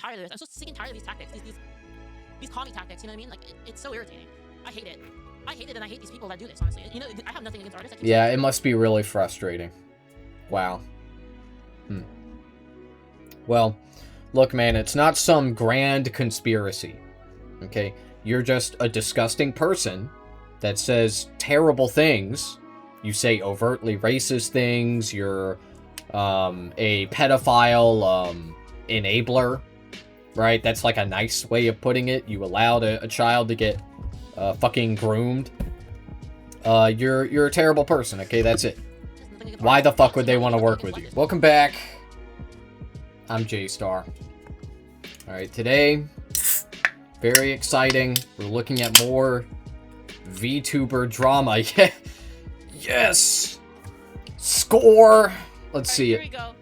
tired of this. I'm so sick and tired of these tactics, these commie tactics, you know what I mean? Like, it's so irritating. I hate it. I hate it, and I hate these people that do this, honestly. You know, I have nothing against artists. Yeah, it must be really frustrating. Wow. Well, look, man, it's not some grand conspiracy, okay? You're just a disgusting person that says terrible things. You say overtly racist things. You're a pedophile enabler, right? That's like a nice way of putting it. You allowed a child to get fucking groomed. You're a terrible person, okay? That's it. Why the fuck would they want to work with you? Welcome back. I'm J-Star. Alright, today, very exciting. We're looking at more VTuber drama. Yeah. Yes! Score! Let's see it. Here we go.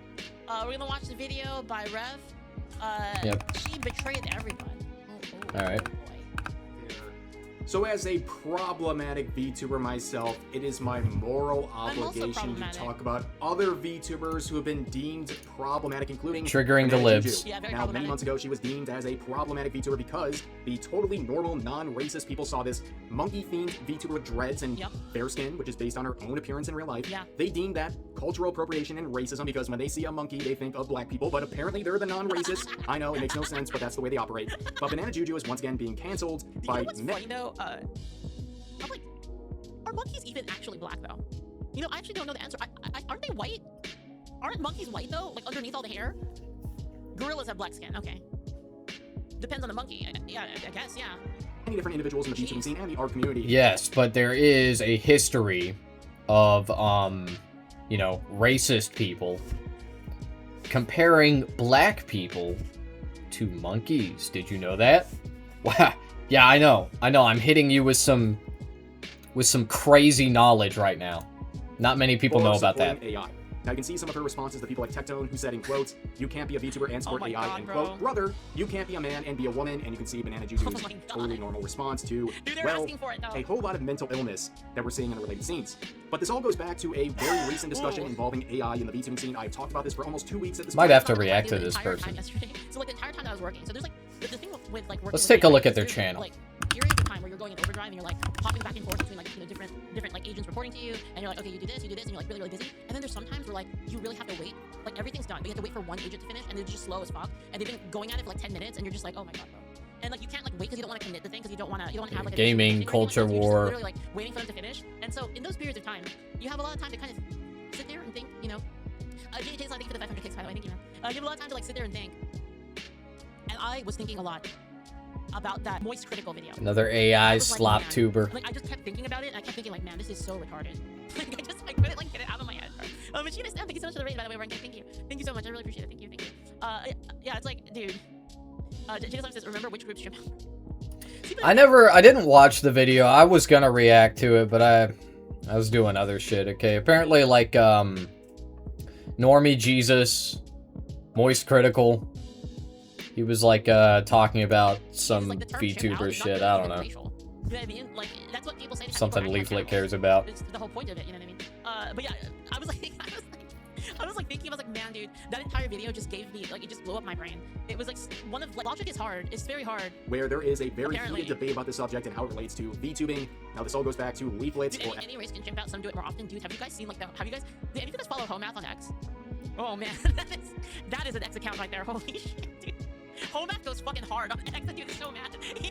We're gonna watch the video by Rev. Yep. She betrayed everyone. Alright. So as a problematic VTuber myself, it is my moral obligation to talk about other VTubers who have been deemed problematic, including triggering the libs. Yeah, now, many months ago, she was deemed as a problematic VTuber because the totally normal, non-racist people saw this monkey-themed VTuber with dreads and fair skin, which is based on her own appearance in real life. Yeah. They deemed that cultural appropriation and racism because when they see a monkey, they think of black people, but apparently they're the non-racist. I know, it makes no sense, but that's the way they operate. But Banana Juju is once again being canceled by funny though? I'm like, are monkeys even actually black though? You know, I actually don't know the answer. Aren't they white? Aren't monkeys white though? Like underneath all the hair? Gorillas have black skin. Okay. Depends on the monkey. Yeah, I guess. Yeah. Many different individuals in the VTubing scene and the art community. Yes, but there is a history of you know, racist people comparing black people to monkeys. Did you know that? Wow. Yeah, I know. I'm hitting you with some crazy knowledge right now. Not many people know about that. AI. Now you can see some of her responses to people like Tectone, who said in quotes, "You can't be a VTuber and support AI," God, and quote, "Brother, you can't be a man and be a woman." And you can see Banana Juju's totally normal response to, well, a whole lot of mental illness that we're seeing in the related scenes. But this all goes back to a very recent discussion involving AI in the VTubing scene. I've talked about this for almost 2 weeks at this point. Might have to react to this person. So like the entire time that I was working, so there's like the thing with like working. Let's take a look at their channel. Like periods of time where you're going in overdrive and you're like hopping back and forth between like, you know, different like agents reporting to you, and you're like, okay, you do this, and you're like really busy. And then there's sometimes where like you really have to wait, like everything's done, but you have to wait for one agent to finish, and they're just slow as fuck, and they've been going at it for like 10 minutes, and you're just like, oh my god, bro. And like you can't like wait because you don't want to commit the thing because you don't want to have like a gaming culture war. You're literally like waiting for them to finish, and so in those periods of time, you have a lot of time to kind of sit there and think, you know. JJ's thank you for the 500 kicks, by the way, thank you, man. You have a lot of time to like sit there and think. And I was thinking a lot about that moist critical video. Another AI slop tuber. Like I just kept thinking about it, and I kept thinking like, man, this is so retarded. Like I couldn't like get it out of my head. Machina Stamp, thank you so much for the raid, by the way, Ryan. Thank you so much. I really appreciate it. Thank you. Yeah, it's like, dude. Jason says, remember which group stream? I didn't watch the video. I was gonna react to it, but I was doing other shit. Okay, apparently like Normie Jesus, Moist Critical. He was like talking about some like VTuber shit. I don't know. You know what I mean? Like that's what people say. Something Leaflit cares about. It's the whole point of it. You know what I mean? But yeah, I was like thinking, I was like, man, dude, that entire video just gave me like it just blew up my brain. It was like one of like, logic is hard. It's very hard. Where there is a very heated debate about the subject and how it relates to VTubing. Now this all goes back to Leaflits. Dude, any race can chimp out. Some do it more often. Dude, have you guys seen like that? Did any of you guys follow Homath on X? Oh man, that is an X account right there. Holy shit, dude. Homath goes fucking hard on X. That dude is so mad. Yeah.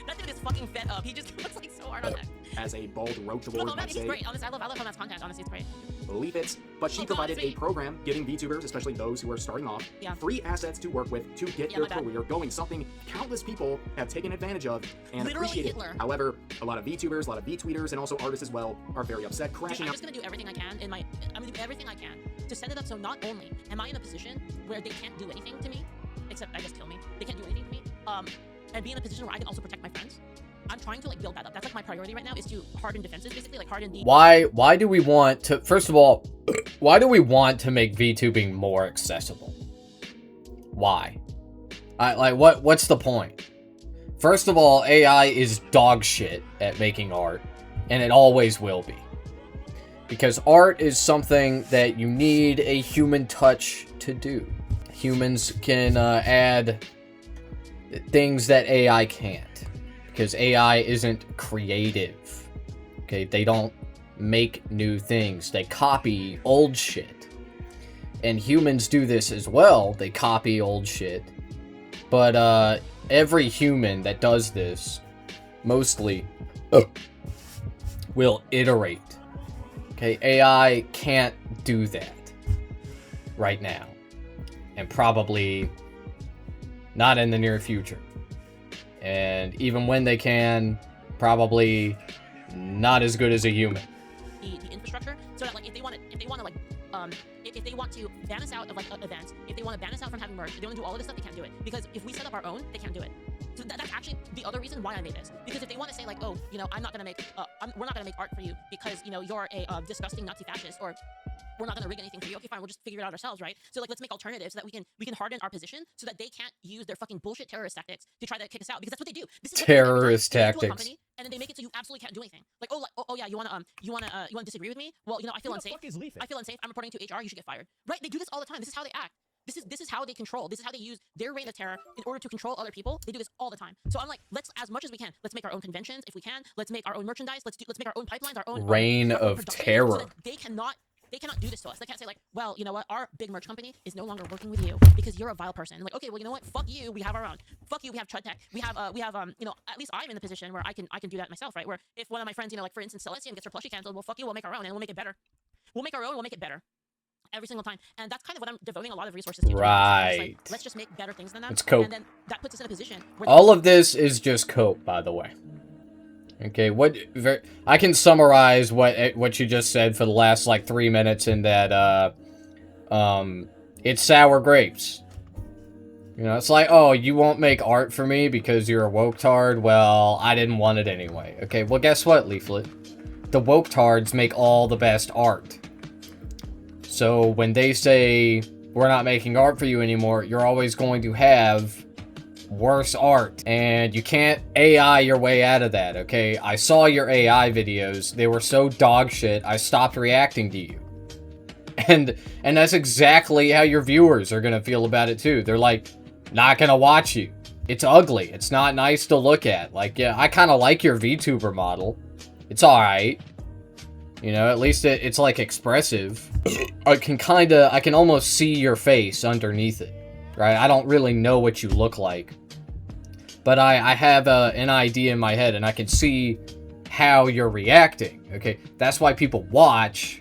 That dude is fucking fed up. He just goes like so hard on X. As a bald roach lord, Homath is great. Honestly, I love Homath's content. Honestly, it's great. Leaflit, but she provided a program giving VTubers, especially those who are starting off, free assets to work with to get their career going. Something countless people have taken advantage of and appreciated. However, a lot of VTubers, a lot of VTweeters, and also artists as well are very upset, crashing out. I'm just gonna do everything I can I'm gonna do everything I can to set it up so not only am I in a position where they can't do anything to me, except I guess kill me. They can't do anything to me. And be in a position where I can also protect my friends. I'm trying to like build that up. That's like my priority right now is to harden defenses, basically, like harden the. Why do we want to? First of all, why do we want to make VTubing more accessible? Why? What's the point? First of all, AI is dog shit at making art, and it always will be. Because art is something that you need a human touch to do. humans can add things that AI can't, because AI isn't creative. Okay, they don't make new things. They copy old shit. And humans do this as well. They copy old shit. But every human that does this mostly will iterate. Okay, AI can't do that right now. And probably not in the near future. And even when they can, probably not as good as a human. The infrastructure, so that like if they want to ban us out of like events, if they want to ban us out from having merch, if they want to do all of this stuff, they can't do it, because if we set up our own, they can't do it. So that's actually the other reason why I made this, because if they want to say like, oh, you know, we're not gonna make art for you because, you know, you're a disgusting Nazi fascist, or we're not gonna rig anything for you. Okay, fine, we'll just figure it out ourselves, right? So like, let's make alternatives so that we can harden our position so that they can't use their fucking bullshit terrorist tactics to try to kick us out, because that's what they do. This is terrorist tactics. Company, and then they make it so you absolutely can't do anything. Like, oh yeah, you wanna disagree with me? Well, you know, I feel unsafe. I feel unsafe. I'm reporting to HR. You should get fired. Right? They do this all the time. This is how they act. This is how they control. This is how they use their reign of terror in order to control other people. They do this all the time. So I'm like, let's, as much as we can, let's make our own conventions if we can. Let's make our own merchandise. Let's make our own pipelines, our own reign of terror. So they cannot do this to us. They can't say like, well, you know what, our big merch company is no longer working with you because you're a vile person. Like, okay, well, you know what, fuck you, we have our own. Fuck you, we have Chud Tech. We have you know, at least I'm in the position where I can do that myself, right? Where if one of my friends, you know, like for instance, Celestium gets her plushie canceled, well, fuck you, we'll make our own and we'll make it better. We'll make our own, we'll make it better. Every single time. And that's kind of what I'm devoting a lot of resources to. Right. Like, let's just make better things than that. It's cope. And then that puts us in a position where all of this is just cope, by the way. Okay, I can summarize what you just said for the last like 3 minutes in that it's sour grapes. You know, it's like, oh, you won't make art for me because you're a woke-tard? Well, I didn't want it anyway. Okay, well, guess what, Leaflit? The woke-tards make all the best art. So when they say, we're not making art for you anymore, you're always going to have worse art. And you can't AI your way out of that, okay? I saw your AI videos. They were so dog shit, I stopped reacting to you. And that's exactly how your viewers are gonna feel about it too. They're like, not gonna watch you. It's ugly. It's not nice to look at. Like, yeah, I kind of like your VTuber model. It's alright. You know, at least it's like expressive. I can almost see your face underneath it, right? I don't really know what you look like, but I have an idea in my head, and I can see how you're reacting. Okay, that's why people watch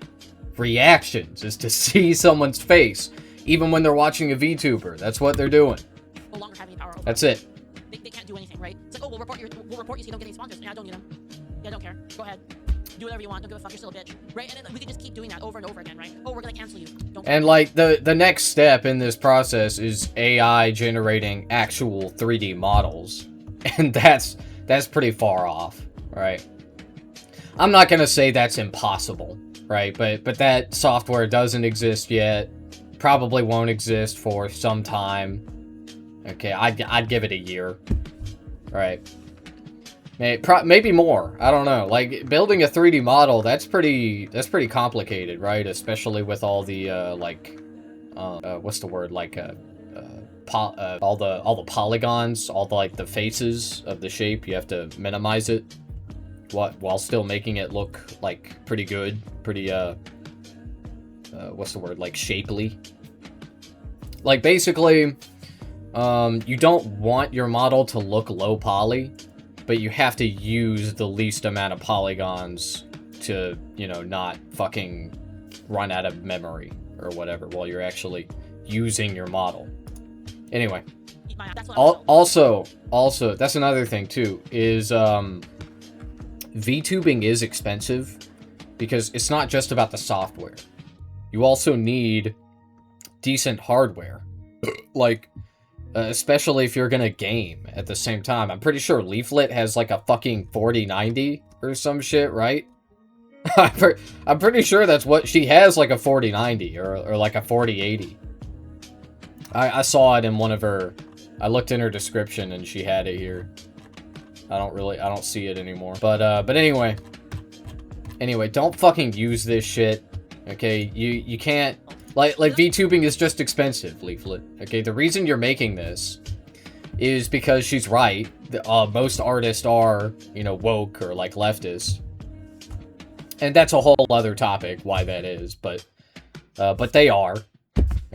reactions, is to see someone's face, even when they're watching a VTuber. That's what they're doing. No longer having power over. That's it. They can't do anything, right? It's like, oh, we'll report you so you don't get any sponsors. Yeah, I don't need them. Yeah, I don't care. Go ahead. Do whatever you want. Don't give a fuck. You're still a bitch, right? And then we can just keep doing that over and over again, right? Oh, we're gonna cancel you. Don't. And like the next step in this process is AI generating actual 3D models, and that's pretty far off, right? I'm not gonna say that's impossible, right? But that software doesn't exist yet. Probably won't exist for some time. Okay, I'd give it a year, right? Maybe more. I don't know. Like, building a 3D model, that's pretty complicated, right? Especially with all the what's the word? Like all the polygons, all the like the faces of the shape. You have to minimize it, while still making it look like pretty good, pretty what's the word? Like shapely. Like basically, you don't want your model to look low poly, but you have to use the least amount of polygons to, you know, not fucking run out of memory or whatever while you're actually using your model. Anyway. Also, that's another thing too, is VTubing is expensive because it's not just about the software. You also need decent hardware. Like, especially if you're gonna game at the same time. I'm pretty sure Leaflit has like a fucking 4090 or some shit, right? I'm pretty sure that's what she has, like a 4090 or like a 4080. I saw it in one of her. I looked in her description and she had it here. I don't see it anymore. But anyway, don't fucking use this shit. Okay, you can't. Like VTubing is just expensive, Leaflit. Okay, the reason you're making this is because she's right. Most artists are, you know, woke or like leftist. And that's a whole other topic, why that is, but they are.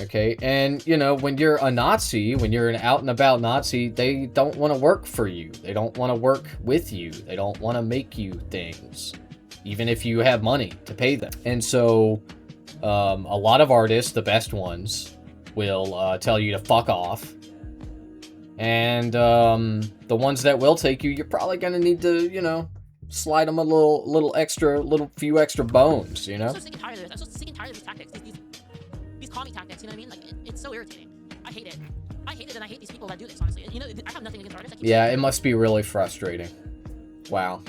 Okay, and, you know, when you're a Nazi, when you're an out-and-about Nazi, they don't want to work for you. They don't want to work with you. They don't want to make you things, even if you have money to pay them. And so, a lot of artists, the best ones, will tell you to fuck off. And the ones that will take you, you're probably going to need to, you know, slide them a little few extra bones, you know? I'm so sick and tired of this. I'm so sick and tired of these tactics. These commie tactics, you know what I mean? Like, it's so irritating. I hate it. I hate it, and I hate these people that do this, honestly. You know, I have nothing against artists. Yeah, it must be really frustrating. Wow.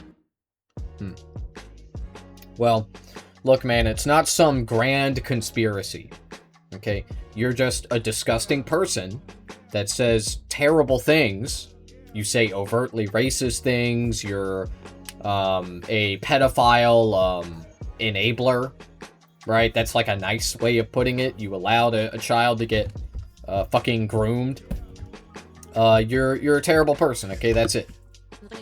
Well, look, man, it's not some grand conspiracy. Okay? You're just a disgusting person that says terrible things. You say overtly racist things. You're a pedophile enabler, right? That's like a nice way of putting it. You allowed a child to get fucking groomed. You're a terrible person, okay? That's it.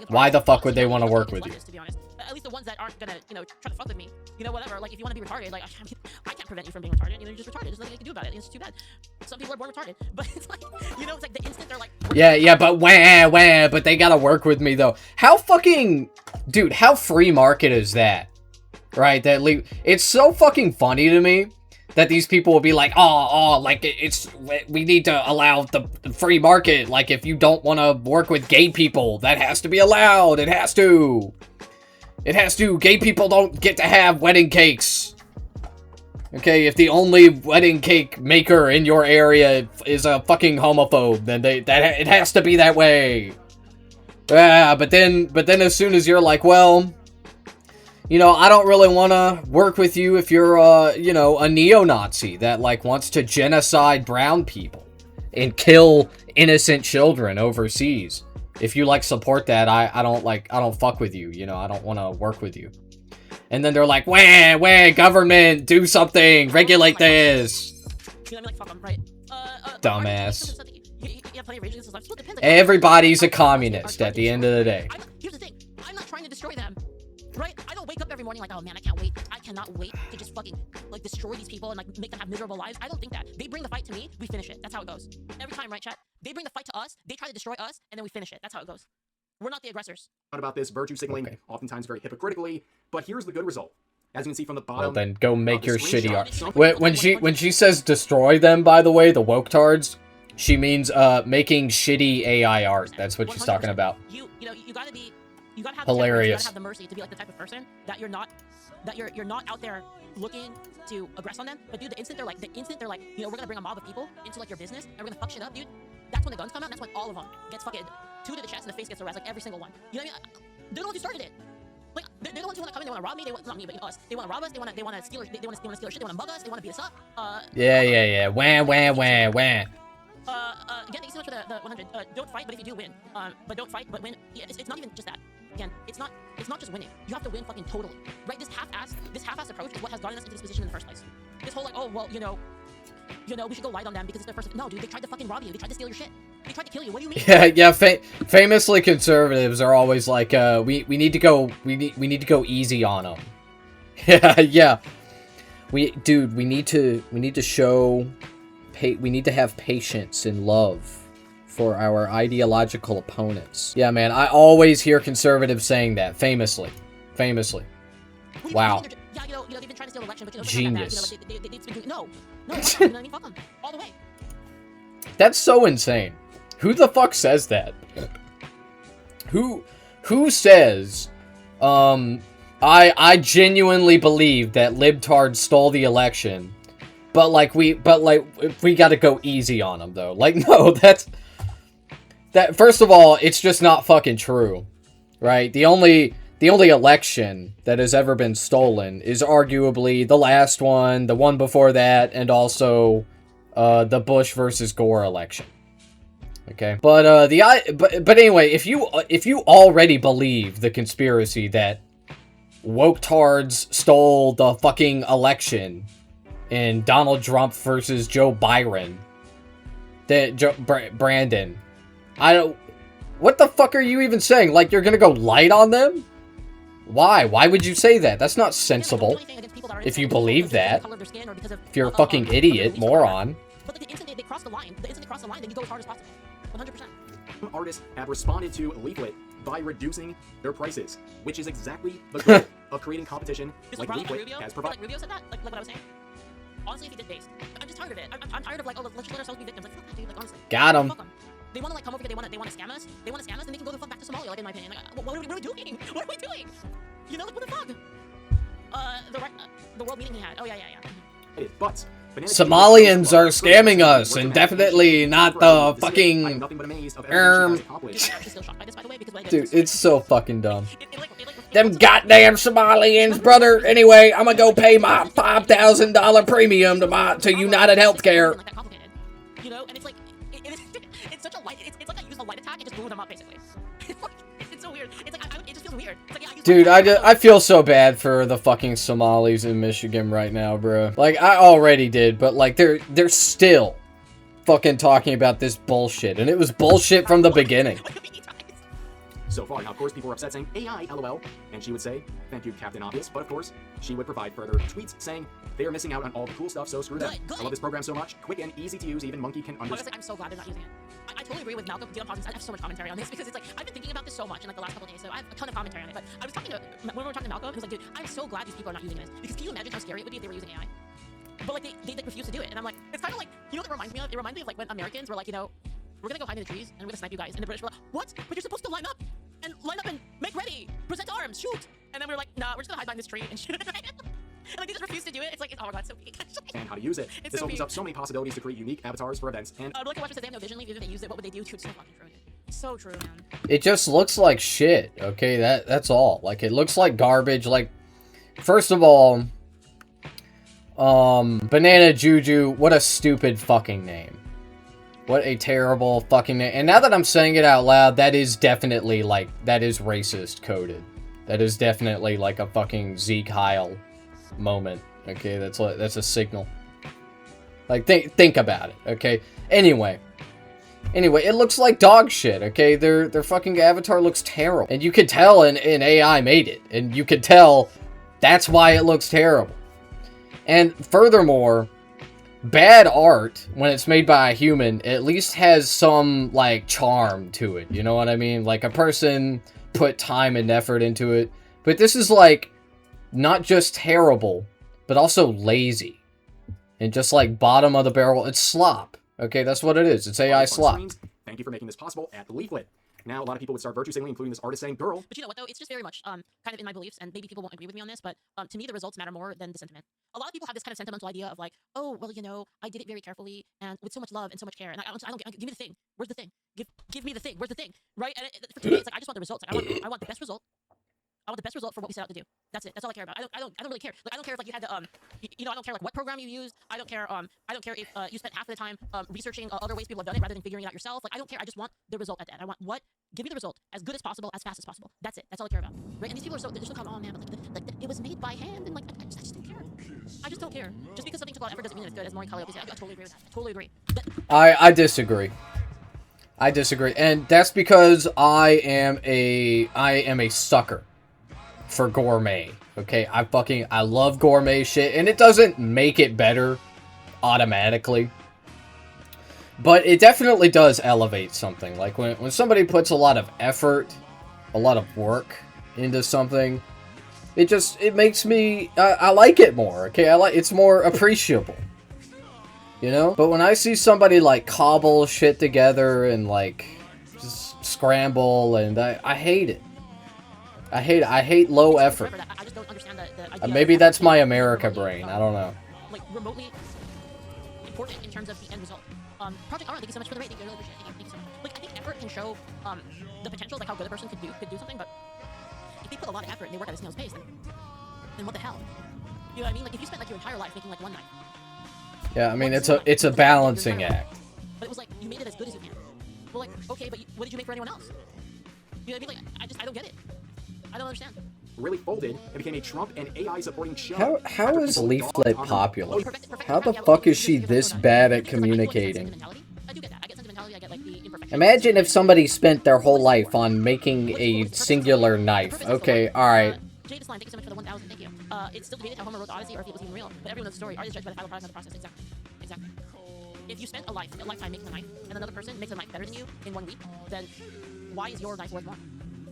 Why the fuck would they want to work with you? To be honest, at least the ones that aren't gonna, you know, try to fuck with me, you know, whatever. Like, if you want to be retarded, like, I can't prevent you from being retarded. You know, you're just retarded. There's nothing you can do about it. It's too bad. Some people are born retarded, but it's like, you know, it's like the instant they're like, yeah, but but they gotta work with me though. How fucking, dude? How free market is that? Right? It's so fucking funny to me that these people will be like, like we need to allow the free market. Like, if you don't want to work with gay people, that has to be allowed. It has to. Gay people don't get to have wedding cakes. Okay, if the only wedding cake maker in your area is a fucking homophobe, then it has to be that way. Yeah, but then as soon as you're like, well, you know, I don't really want to work with you if you're, you know, a neo-Nazi that, like, wants to genocide brown people and kill innocent children overseas. If you, like, support that, I don't fuck with you, you know, I don't want to work with you. And then they're like, government, do something, regulate this. you know, I'm like, fuck them, right? Dumbass. Yeah, plenty of rage against his life. So it depends. Everybody's a communist at the end of the day. Here's the thing. I'm not trying to destroy them. Right? I don't wake up every morning like, oh man, I can't wait. I cannot wait to just fucking, like, destroy these people and, like, make them have miserable lives. I don't think that. They bring the fight to me, we finish it. That's how it goes. Every time, right, chat? They bring the fight to us, they try to destroy us, and then we finish it. That's how it goes. We're not the aggressors. About this virtue signaling, oftentimes very hypocritically, but here's the good result. As you can see from the bottom. Well, then go make your shitty art. When she says destroy them, by the way, the woke tards, she means making shitty AI art. That's what she's talking about. You know, you gotta be. You gotta have hilarious. You gotta have the mercy to be like the type of person that you're not out there looking to aggress on them. But dude, the instant they're like, you know, we're gonna bring a mob of people into like your business and we're gonna fuck shit up, dude. That's when the guns come out. And that's when all of them gets fucking 2 to the chest and the face gets harassed, like every single one. You know what I mean? They're the ones who started it. Like they're the ones who want to come in. They want to rob me. They want, not me, but you know, us. They want to rob us. They want to steal. They want to steal our shit. They want to mug us. They want to beat us up. Yeah. Wah. Again, thank you so much for the 100. Don't fight, but if you do win. But don't fight, but win. Yeah, it's not even just that. Again, it's not just winning. You have to win fucking totally. Right? This half-ass approach is what has gotten us into this position in the first place. This whole like, oh well, you know, we should go light on them because it's their first. No, dude, they tried to fucking rob you. They tried to steal your shit. They tried to kill you. What do you mean? Yeah. Famously, conservatives are always like, we need to go easy on them. Yeah. We need to show. We need to have patience and love for our ideological opponents. Yeah, man, I always hear conservatives saying that, famously. Wow. Yeah, you know, they've been trying to steal the election, but you know, genius. Like, they've been doing, no, you know what I mean? Fuck them, all the way. That's so insane. Who the fuck says that? Who says, I genuinely believe that libtards stole the election, but we gotta go easy on them, though. Like, no, that first of all, it's just not fucking true, right? The only election that has ever been stolen is arguably the last one, the one before that, and also the Bush versus Gore election. Okay, but anyway, if you already believe the conspiracy that woke tards stole the fucking election in Donald Trump versus Joe Byron. Brandon. I don't... What the fuck are you even saying? Like, you're gonna go light on them? Why? Why would you say that? That's not sensible. If you believe that. If you're a fucking idiot, moron. But like, the instant they cross the line, then you go as hard as possible. 100%. Artists have responded to Leaflit by reducing their prices, which is exactly the goal of creating competition like Leaflit has provided. Like Rubio said that? Like what I was saying? Honestly, if he did based, I'm just tired of it. I'm tired of like, oh, let's just let ourselves be victims. Like, fuck that, dude. Like, honestly. Got him. They want to like come over here. They want to scam us. They want to scam us, and they can go the fuck back to Somalia. Like in my opinion, like what are we doing? What are we doing? You know, like what the fuck? The world meeting he had. Oh yeah. But Somalians are scamming us, and definitely not the fucking. Dude, it's so fucking dumb. Them goddamn Somalians, brother. Anyway, I'm gonna go pay my $5,000 premium to United Healthcare. You know, and it's like it's such a light. It's like I used a light attack and just blew them up basically. It's so weird. It's like it just feels weird. It's like, yeah, dude, I feel so bad for the fucking Somalis in Michigan right now, bro. Like, I already did, but like they're still fucking talking about this bullshit, and it was bullshit from the beginning. So far, now of course people were upset saying AI, LOL, and she would say, thank you, Captain Obvious, but of course, she would provide further tweets saying, they are missing out on all the cool stuff, so screw them. I love this program so much, quick and easy to use, even Monkey can understand. Honestly, I'm so glad they're not using it. I totally agree with Malcolm. I have so much commentary on this because it's like, I've been thinking about this so much in like the last couple of days, so I have a ton of commentary on it, but I was talking to, when we were talking to Malcolm, he was like, dude, I'm so glad these people are not using this, because can you imagine how scary it would be if they were using AI? But like, they like refuse to do it, and I'm like, it's kind of like, you know what it reminds me of? It reminds me of like when Americans were like, you know, we're gonna go hide in the trees, and we're gonna snipe you guys, and the British were like, what? But you're supposed to line up and make ready, present arms, shoot. And then we were like, nah, we're just gonna hide behind this tree and shoot it. And like they just refuse to do it. It's like, oh my god, it's so weak. And how to use it. It's this so opens weak. up so many possibilities to create unique avatars for events. And like a watcher said, they have no vision. Even if they use it, what would they do? Dude, so fucking true. So true, man. It just looks like shit. Okay, that's all. Like, it looks like garbage. Like, first of all, Banana Juju, what a stupid fucking name. What a terrible fucking name. And now that I'm saying it out loud, that is definitely, like, that is racist coded. That is definitely, like, a fucking Zeke Heil moment. Okay, that's a signal. Like, think about it, okay? Anyway, it looks like dog shit, okay? Their fucking avatar looks terrible. And you could tell an AI made it. And you could tell that's why it looks terrible. And furthermore, bad art, when it's made by a human, at least has some, like, charm to it. You know what I mean? Like, a person put time and effort into it. But this is, like, not just terrible, but also lazy. And just, like, bottom of the barrel. It's slop. Okay, that's what it is. It's AI slop. Thank you for making this possible at the Leaflit. Now, a lot of people would start virtue signaling, including this artist saying, girl. But you know what, though? It's just very much kind of in my beliefs, and maybe people won't agree with me on this, but to me, the results matter more than the sentiment. A lot of people have this kind of sentimental idea of like, oh, well, you know, I did it very carefully and with so much love and so much care, and I don't give me the thing. Where's the thing? Give me the thing. Where's the thing? Right? And for me, it's like I just want the results. Like, I want the best result. I want the best result for what we set out to do. That's it. That's all I care about. I don't really care. Like, I don't care if like you had to you know, I don't care like what program you used. I don't care if you spent half of the time researching other ways people have done it rather than figuring it out yourself. Like, I don't care. I just want the result at the end. I want what? Give me the result as good as possible, as fast as possible. That's it. That's all I care about. Right? And these people are they're so kind of, oh man, but like it was made by hand, and like I just don't care. I just don't care. Just because something took a lot of effort doesn't mean it's good. As Maureen Kali always said, I totally agree with that. I totally agree. I disagree. I disagree, and that's because I am a sucker for gourmet. Okay, I love gourmet shit, and it doesn't make it better automatically, but it definitely does elevate something. Like when somebody puts a lot of effort, a lot of work into something, it makes me I like it more. Okay, it's more appreciable, you know. But when I see somebody like cobble shit together and like just scramble, and I hate it. I hate low effort. I just don't understand the idea maybe that's my America brain. I don't know. Like remotely important in terms of the end result. Project R, thank you so much for the rate. Thank you, I really appreciate it. Thank you so much. Like, I think effort can show the potential, like how good a person could do something, but if they put a lot of effort and they work at a snail's pace, then what the hell? You know what I mean? Like if you spent like your entire life making like one knife. Yeah, I mean it's a balancing act. But it was like you made it as good as you can. Well, like okay, but what did you make for anyone else? You know what I mean? Like I don't get it. I don't understand. really folded and became a Trump and AI supporting show. How is Leaflit popular? Perfect. How the fuck is she this bad at communicating? I do get that. I get sentimentality. I get like the imperfection. Imagine if somebody spent their whole life on making a singular knife. Okay, alright. Jay the Slime, thank you so much for the 1,000. Thank you. It's still debated how Homer wrote the Odyssey or if it was even real, but everyone knows the story. Art is judged by the final product, not the process. Exactly. If you spent a lifetime making a knife, and another person makes a knife better than you in 1 week, then why is your knife worth more?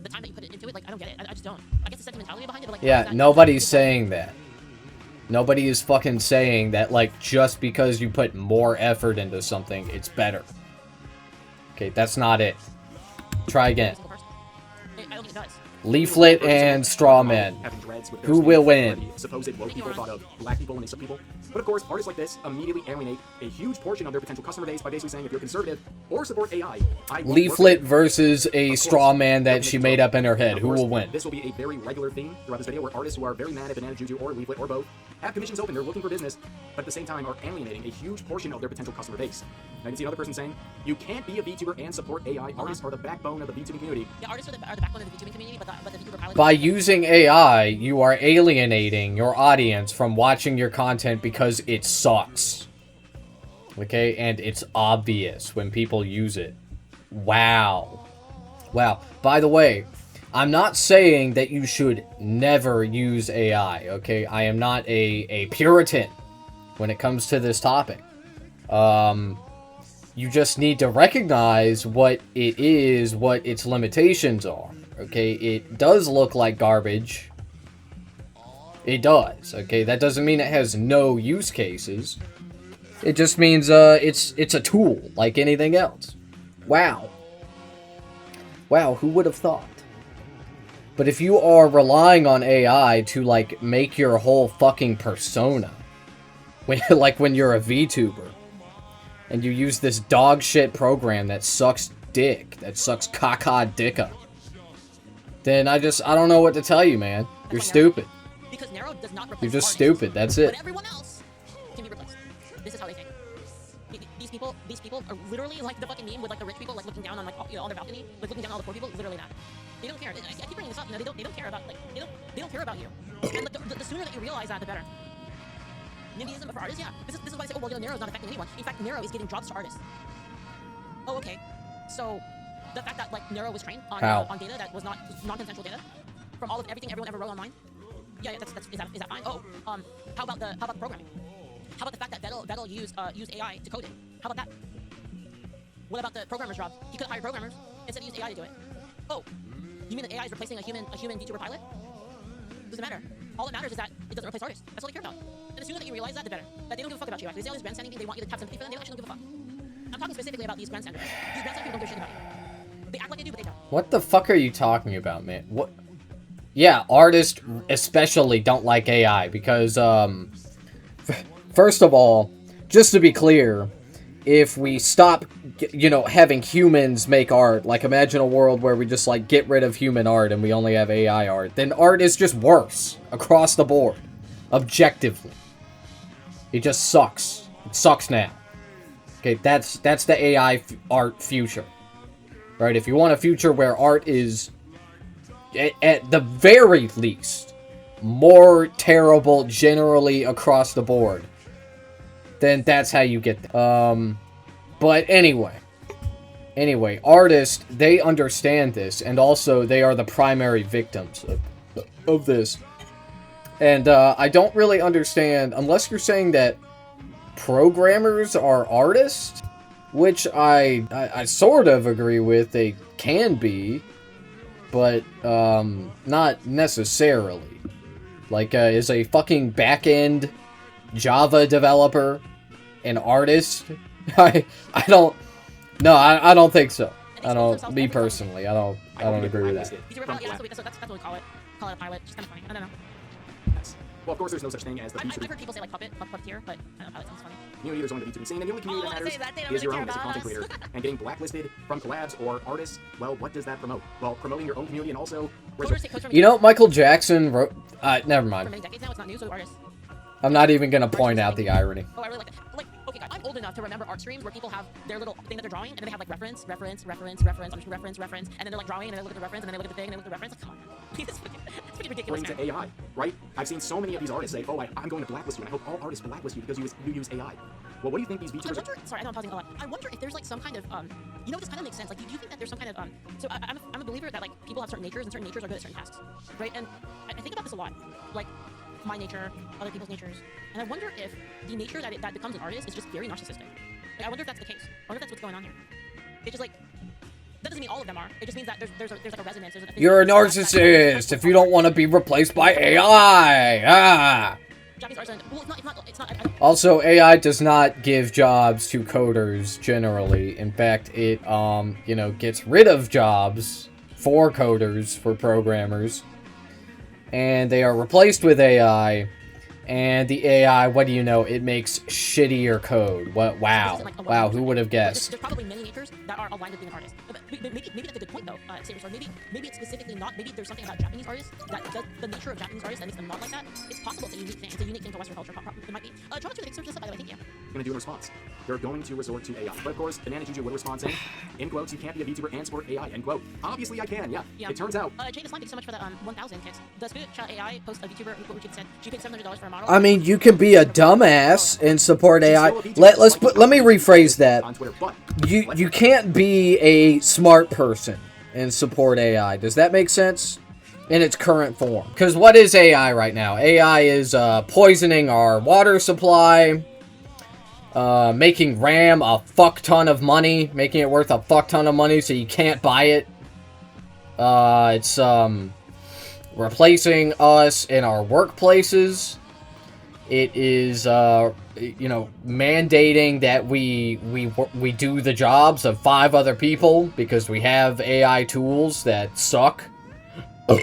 The time that you put into it, like, I don't get it. I just don't. I guess the sentimentality behind it, but like... Yeah, nobody's saying that. Nobody is fucking saying that, like, just because you put more effort into something, it's better. Okay, that's not it. Try again. I don't think it does. Leaflit and straw men. Who will win? Supposed woke people thought of black people and some people. But of course, artists like this immediately alienate a huge portion of their potential customer base by basically saying if you're conservative or support AI, Leaflit versus a straw man that she made up in her head. Who will win? This will be a very regular theme throughout this video where artists who are very mad at Banana Juju or Leaflit or both have commissions open, they're looking for business, but at the same time are alienating a huge portion of their potential customer base. Now you can see another person saying, you can't be a VTuber and support AI. Artists are the backbone of the VTubing community. Yeah, artists are the backbone of the VTubing community, but the VTuber pilot... By using AI, you are alienating your audience from watching your content because it sucks. Okay? And it's obvious when people use it. Wow. Wow. By the way, I'm not saying that you should never use AI, okay? I am not a Puritan when it comes to this topic. You just need to recognize what it is, what its limitations are, okay? It does look like garbage. It does, okay? That doesn't mean it has no use cases. It just means it's a tool like anything else. Wow. Wow, who would have thought? But if you are relying on AI to, like, make your whole fucking persona, when you're a VTuber, and you use this dog shit program that sucks dick, that sucks caca dicka, then I don't know what to tell you, man. You're stupid. Because Nero does not replace You're just artists, stupid, that's it. But everyone else can be replaced. This is how they think. These people are literally like the fucking meme with like the rich people like looking down on like on their balcony, like looking down on all the poor people. Literally that. They don't care. I keep bringing this up. You know, they don't care about like they don't care about you. And the sooner that you realize that, the better. NIMBYism for artists, yeah. This is why I say, oh well, Nero is not affecting anyone. In fact, Nero is giving jobs to artists. Oh, okay. So the fact that like Nero was trained on data that was not non-consensual data from everything everyone ever wrote online. Yeah, is that fine? Oh, how about the programming? How about the fact that Vettel used AI to code it? How about that? What about the programmer's job? He could have hired programmers instead of use AI to do it. Oh, you mean that AI is replacing a human VTuber pilot? Doesn't matter. All that matters is that it doesn't replace artists. That's all they care about. And the sooner that you realize that, the better. That they don't give a fuck about you. They say all this grandstanding thing, they want you to have sympathy for them, they actually don't give a fuck. I'm talking specifically about these grandstanders. These grandstand people don't give a shit about you. They act like they do, but they don't. What the fuck are you talking about, man? What? Yeah, artists especially don't like AI because, first of all, just to be clear, if we stop, having humans make art, like imagine a world where we just like get rid of human art and we only have AI art, then art is just worse across the board, objectively. It just sucks. It sucks now. Okay, that's the AI art future, right? If you want a future where art is, at the very least, more terrible generally across the board, then that's how you get there. But anyway, artists, they understand this, and also they are the primary victims of this. And I don't really understand, unless you're saying that programmers are artists, which I sort of agree with, they can be, but not necessarily. Like, is a fucking back-end Java developer an artist? I don't think so. Me personally, I don't agree with that. Yeah, that's what we call it a pilot. Just kind of funny. I don't know. Yes. Well, of course, there's no such thing as the I've heard people say like puppeteer, but I don't know, pilot sounds funny. Community, there's only the VTubing scene, and the only community that matters is your own as a content creator. And getting blacklisted from collabs or artists, well, what does that promote? Well, promoting your own community and also... Michael Jackson wrote... never mind. For many decades now, it's not new, so artists. I'm not even gonna point out the irony. Oh, I really like that. Like, okay, guys, I'm old enough to remember art streams where people have their little thing that they're drawing, and then they have like reference, and then they're like drawing, and then they look at the reference, and then they look at the thing, and they look at the reference. Like, come on, man. It's pretty ridiculous, according to AI, right? I've seen so many of these artists say, oh, I'm going to blacklist you, and I hope all artists blacklist you because you use AI. Well, what do you think these VTubers are? Sorry, I know I'm pausing a lot. I wonder if there's like some kind of, you know, this kind of makes sense. Like, do you think that there's some kind of, so I'm a believer that like people have certain natures, and certain natures are good at certain tasks, right? And I think about this a lot, like my nature, other people's natures, and I wonder if the nature that becomes an artist is just very narcissistic. Like, I wonder if that's the case. I wonder if that's what's going on here. It's just like, that doesn't mean all of them are. It just means that there's like a resonance. You're a narcissist if you don't want to be replaced by AI. Ah. Also, AI does not give jobs to coders generally. In fact, it you know, gets rid of jobs for coders, for programmers, and they are replaced with AI. And the AI, what do you know? It makes shittier code. What? Wow. Wow, who would have guessed? There's probably many natures that are aligned with being an artist. But maybe that's a good point, though, Saber. So maybe it's specifically not. Maybe there's something about Japanese artists that does the nature of Japanese artists that makes them not like that. It's possible it's a unique thing. It's a unique thing to Western culture. It might be. Trauma to the big search, by the way. Thank you. Going to do in response. They're going to resort to AI. But of course, Banana Juju would respond saying, in quotes, you can't be a VTuber and support AI, end quote. Obviously I can, yeah. It turns out. Jay, thank you so much for the 1,000 kicks. Does Spirit Chat AI post a VTuber which said she paid $700 for a model? I mean, you can be a dumbass and support AI. Let me rephrase that. You can't be a smart person and support AI. Does that make sense? In its current form. Because what is AI right now? AI is poisoning our water supply, making RAM a fuck ton of money, making it worth a fuck ton of money so you can't buy it. It's replacing us in our workplaces. It is, you know, mandating that we do the jobs of 5 other people because we have AI tools that suck.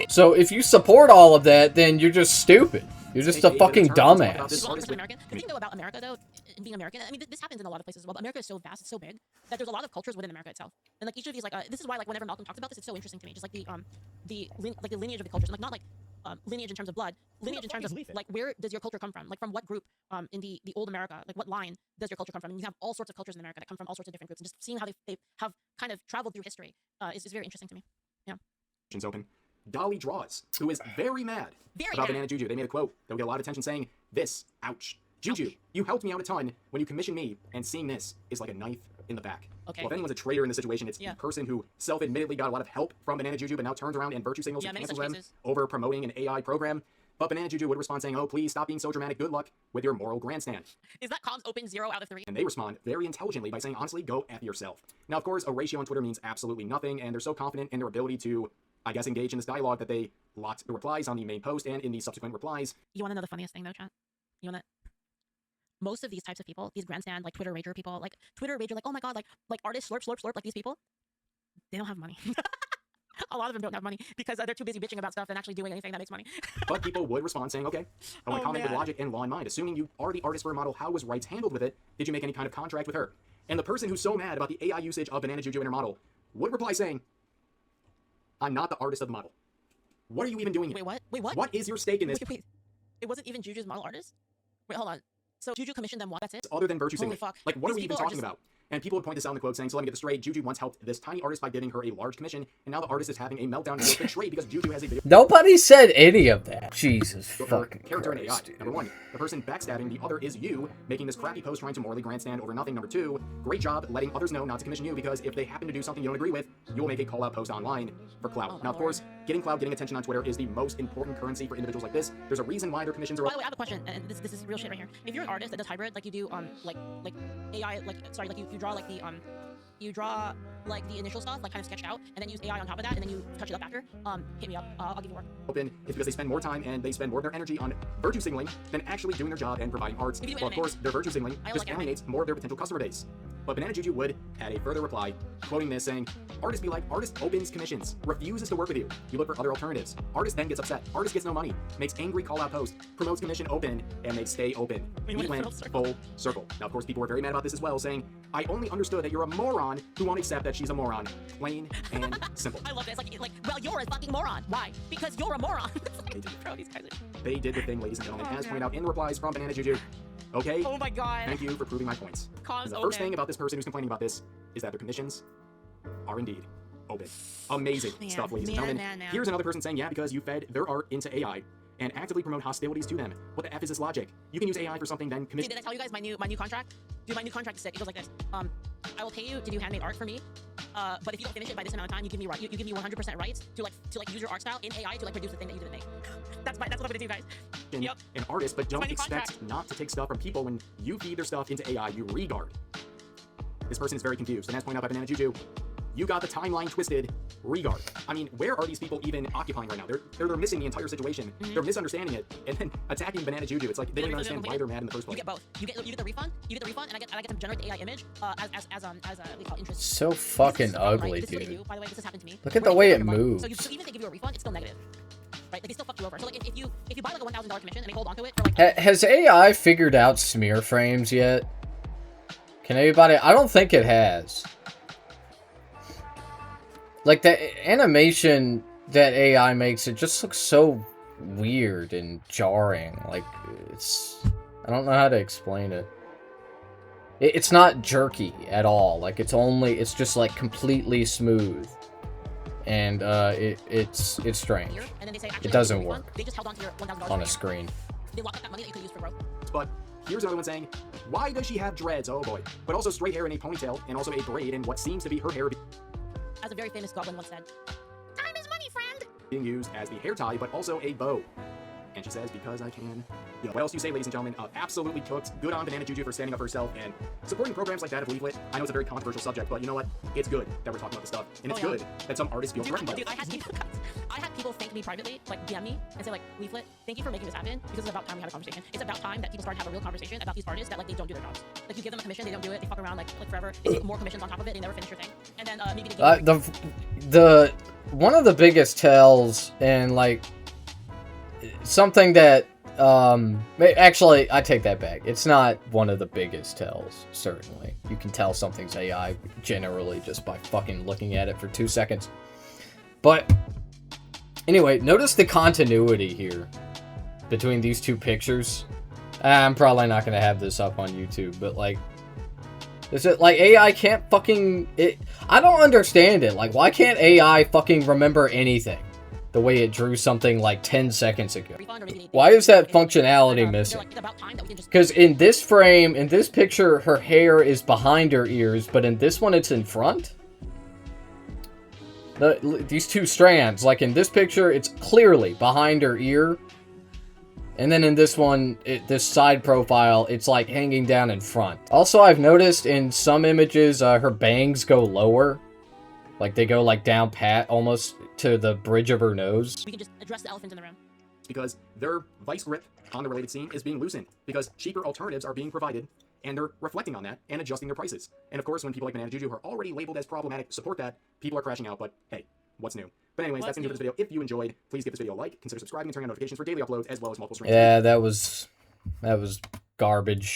So if you support all of that, then you're just stupid. You're just a fucking dumbass. The thing though about America though, being American, I mean this happens in a lot of places as well, but America is so vast, it's so big, that there's a lot of cultures within America itself. And like each of these, like this is why like whenever Malcolm talks about this, it's so interesting to me. Just like the lineage of the cultures, like not like lineage in terms of blood, lineage in terms of like where does your culture come from? Like from what group in the old America, like what line does your culture come from? And you have all sorts of cultures in America that come from all sorts of different groups, and just seeing how they have kind of traveled through history is very interesting to me. Yeah. Open. Dolly Draws, who is very mad about Banana Juju. They made a quote that will get a lot of attention saying this, ouch. Juju, you helped me out a ton when you commissioned me, and seeing this is like a knife in the back. Okay. Well, if anyone's a traitor in this situation, it's the person who self-admittedly got a lot of help from Banana Juju, but now turns around and virtue signals and cancels them over promoting an AI program. But Banana Juju would respond saying, oh, please stop being so dramatic. Good luck with your moral grandstand. Is that comms open 0 out of 3? And they respond very intelligently by saying, honestly, go F yourself. Now, of course, a ratio on Twitter means absolutely nothing, and they're so confident in their ability to, I guess, engage in this dialogue that they locked the replies on the main post and in the subsequent replies. You want to know the funniest thing, though, chat? You want to... Most of these types of people, these grandstand, like Twitter rager people, like Twitter rager, like, oh my god, like artists, slurp, slurp, slurp, like these people, they don't have money. A lot of them don't have money because they're too busy bitching about stuff and actually doing anything that makes money. But people would respond saying, okay, I want to comment with logic and law in mind. Assuming you are the artist for a model, how was rights handled with it? Did you make any kind of contract with her? And the person who's so mad about the AI usage of Banana Juju in her model would reply saying, I'm not the artist of the model. What are you even doing here? Wait, what? Wait, what? What is your stake in this? Wait. It wasn't even Juju's model artist? Wait, hold on. So Juju commissioned them what? That's it? Other than virtue signaling. Fuck. Like, what These are we even people are talking just... about? And people would point this out in the quote saying, so let me get this straight, Juju once helped this tiny artist by giving her a large commission, and now the artist is having a meltdown and feels betrayed because Juju has a video. Nobody said any of that. Jesus fucking character in AI. Christ, dude. Number 1, the person backstabbing, the other is you, making this crappy post trying to morally grandstand over nothing. Number 2, great job letting others know not to commission you, because if they happen to do something you don't agree with, you will make a call-out post online for clout. Now, of course, getting clout, getting attention on Twitter is the most important currency for individuals like this. There's a reason why their commissions are... By the way, I have a question, and this is real shit right here. If you're an artist that does hybrid, like you do, like AI, like, sorry, like you draw like the, you draw like the initial stuff, like kind of sketched out, and then use AI on top of that, and then you touch it up after, hit me up, I'll give you work. Open, it's because they spend more time and they spend more of their energy on virtue signaling than actually doing their job and providing arts. Well, of course, their virtue signaling just alienates more of their potential customer base. But Banana Juju would add a further reply, quoting this, saying, artists be like, artist opens commissions, refuses to work with you. You look for other alternatives. Artist then gets upset. Artist gets no money, makes angry call-out posts, promotes commission open, and they stay open. We went full circle. Now, of course, people were very mad about this as well, saying, I only understood that you're a moron who won't accept that she's a moron. Plain and simple. I love it. It's like, well, you're a fucking moron. Why? Because you're a moron. They did the thing, ladies and gentlemen, as pointed out in the replies from Banana Juju. Okay? Oh my god. Thank you for proving my points. And the first thing about this person who's complaining about this is that their commissions are indeed open. Amazing stuff, ladies and gentlemen. Here's another person saying, yeah, because you fed their art into AI and actively promote hostilities to them. What the F is this logic? You can use AI for something, then commit... Did I tell you guys my new contract? Dude, my new contract is sick. It goes like this. I will pay you to do handmade art for me, but if you don't finish it by this amount of time, you give me 100% rights to use your art style in AI to produce the thing that you didn't make. That's what I'm gonna do, guys. Yep. An artist, but don't expect not to take stuff from people when you feed their stuff into AI. You regard. This person is very confused, and as pointed out by Banana Juju, you got the timeline twisted. Regard. I mean, where are these people even occupying right now? They're missing the entire situation. They're misunderstanding it and then attacking Banana Juju. It's like they don't even understand why they're mad in the first place. You get both. You get the refund. You get the refund, and I get to generate the AI image as a what interest. So fucking ugly, dude. dude. By the way, this has happened to me. Look at the way it moves. So even if they give you a refund, it's still negative. Right? Like they still fucked you over. So like if you buy like a $1,000 commission and they hold onto it for like Has AI figured out smear frames yet? Can anybody? I don't think it has. Like, the animation that AI makes, it just looks so weird and jarring. Like, it's... I don't know how to explain it. It's not jerky at all. Like, it's just, like, completely smooth. And, it's strange. It doesn't work on a screen. They lock up that money that you could use for growth. But here's another one saying, why does she have dreads? Oh boy. But also straight hair and a ponytail, and also a braid in what seems to be her hair... As a very famous goblin once said, time is money, friend! Being used as the hair tie, but also a bow. And she says, because I can. Yo, what else do you say, ladies and gentlemen? Absolutely cooked. Good on Banana Juju for standing up for herself and supporting programs like that of Leaflit. I know it's a very controversial subject, but you know what? It's good that we're talking about this stuff. And it's good that some artists feel threatened by it. I had people thank me privately, like DM me, and say like, Leaflit, thank you for making this happen, because it's about time we had a conversation. It's about time that people start to have a real conversation about these artists that like they don't do their jobs. Like you give them a commission, they don't do it, they fuck around like forever, they take more commissions on top of it, they never finish your thing. And then maybe they the one of the biggest tells, and like something that actually I take that back. It's not one of the biggest tells, certainly. You can tell something's AI generally just by fucking looking at it for 2 seconds. But anyway, notice the continuity here between these two pictures. I'm probably not gonna have this up on YouTube, but like, is it like AI can't fucking it? I don't understand it. Like, why can't AI fucking remember anything the way it drew something like 10 seconds ago? Why is that functionality missing? Because in this frame, in this picture, her hair is behind her ears, but in this one, it's in front. These two strands, like in this picture, it's clearly behind her ear. And then in this one, this side profile, it's like hanging down in front. Also, I've noticed in some images, her bangs go lower. Like they go like down pat, almost to the bridge of her nose. We can just address the elephant in the room. Because their vice grip on the related scene is being loosened. Because cheaper alternatives are being provided. And they're reflecting on that and adjusting their prices. And of course, when people like Banana Juju, who are already labeled as problematic, support that, people are crashing out. But hey, what's new? But anyways, that's going to do for this video. If you enjoyed, please give this video a like, consider subscribing and turning on notifications for daily uploads, as well as multiple streams. Yeah, that was garbage.